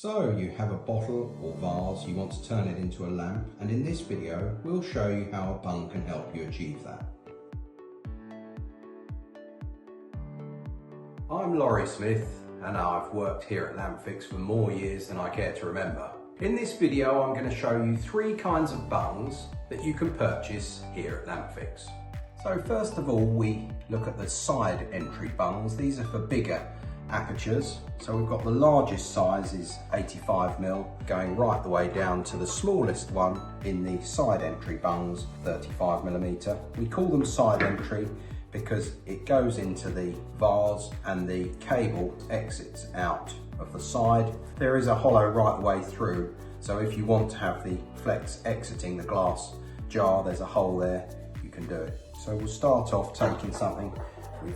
So you have a bottle or vase, you want to turn it into a lamp, and in this video we'll show you how a bung can help you achieve that. I'm Laurie Smith and I've worked here at Lampfix for more years than I care to remember. In this video I'm going to show you 3 kinds of bungs that you can purchase here at Lampfix. So first of all we look at the side entry bungs. These are for bigger apertures. So we've got the largest size is 85mm, going right the way down to the smallest one in the side entry bungs, 35mm. We call them side entry because it goes into the vase and the cable exits out of the side. There is a hollow right the way through, so if you want to have the flex exiting the glass jar, there's a hole there, you can do it. So we'll start off taking something.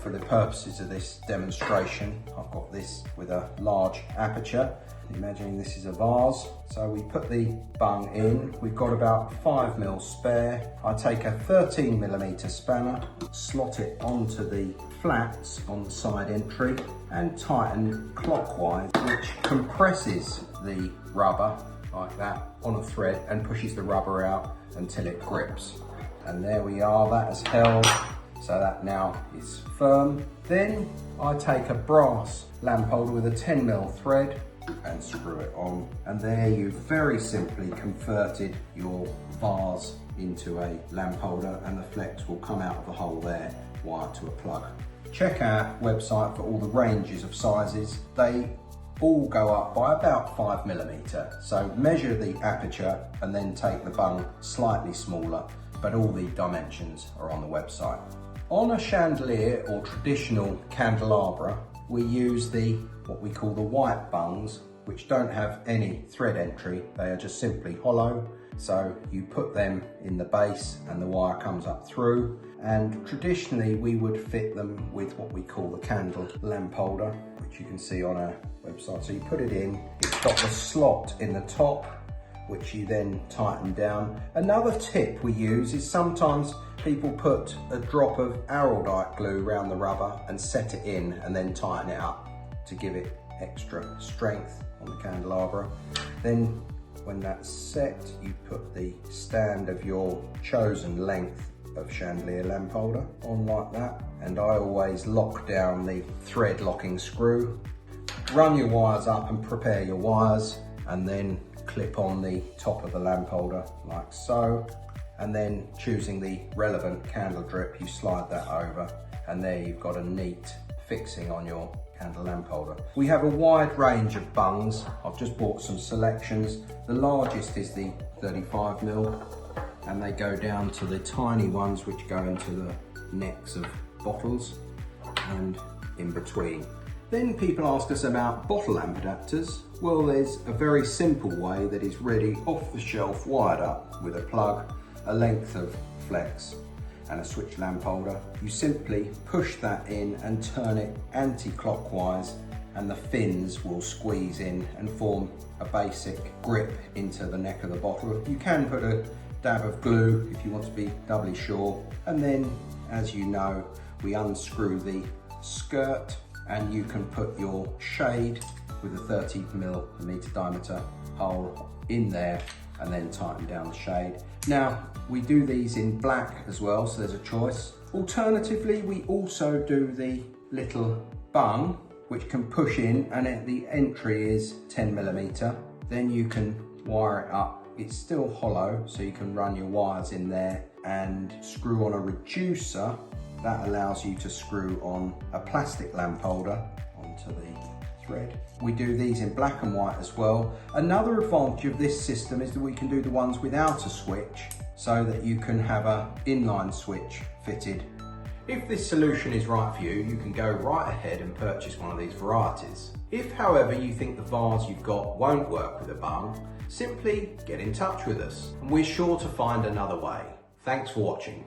For the purposes of this demonstration, I've got this with a large aperture. Imagining this is a vase. So we put the bung in. We've got about 5mm spare. I take a 13mm spanner, slot it onto the flats on the side entry and tighten clockwise, which compresses the rubber like that on a thread and pushes the rubber out until it grips. And there we are, that has held. So that now is firm. Then I take a brass lamp holder with a 10mm thread and screw it on. And there you've very simply converted your vase into a lamp holder, and the flex will come out of the hole there, wired to a plug. Check our website for all the ranges of sizes. They all go up by about 5mm. So measure the aperture and then take the bung slightly smaller, but all the dimensions are on the website. On a chandelier or traditional candelabra, we use what we call the white bungs, which don't have any thread entry. They are just simply hollow. So you put them in the base and the wire comes up through. And traditionally we would fit them with what we call the candle lamp holder, which you can see on our website. So you put it in, it's got the slot in the top, which you then tighten down. Another tip we use is sometimes people put a drop of araldite glue around the rubber and set it in and then tighten it up to give it extra strength on the candelabra. Then when that's set, you put the stand of your chosen length of chandelier lamp holder on like that. And I always lock down the thread locking screw. Run your wires up and prepare your wires, and then clip on the top of the lamp holder like so, and then choosing the relevant candle drip, you slide that over, and there you've got a neat fixing on your candle lamp holder. We have a wide range of bungs. I've just bought some selections. The largest is the 35mm, and they go down to the tiny ones which go into the necks of bottles and in between. Then people ask us about bottle lamp adapters. Well, there's a very simple way that is ready off the shelf, wired up with a plug, a length of flex and a switch lamp holder. You simply push that in and turn it anti-clockwise, and the fins will squeeze in and form a basic grip into the neck of the bottle. You can put a dab of glue if you want to be doubly sure. And then, as you know, we unscrew the skirt, and you can put your shade with a 30mm diameter hole in there and then tighten down the shade. Now, we do these in black as well, so there's a choice. Alternatively, we also do the little bung, which can push in, and the entry is 10mm. Then you can wire it up. It's still hollow, so you can run your wires in there and screw on a reducer. That allows you to screw on a plastic lamp holder onto the thread. We do these in black and white as well. Another advantage of this system is that we can do the ones without a switch, so that you can have an inline switch fitted. If this solution is right for you, you can go right ahead and purchase one of these varieties. If, however, you think the vase you've got won't work with a bung, simply get in touch with us and we're sure to find another way. Thanks for watching.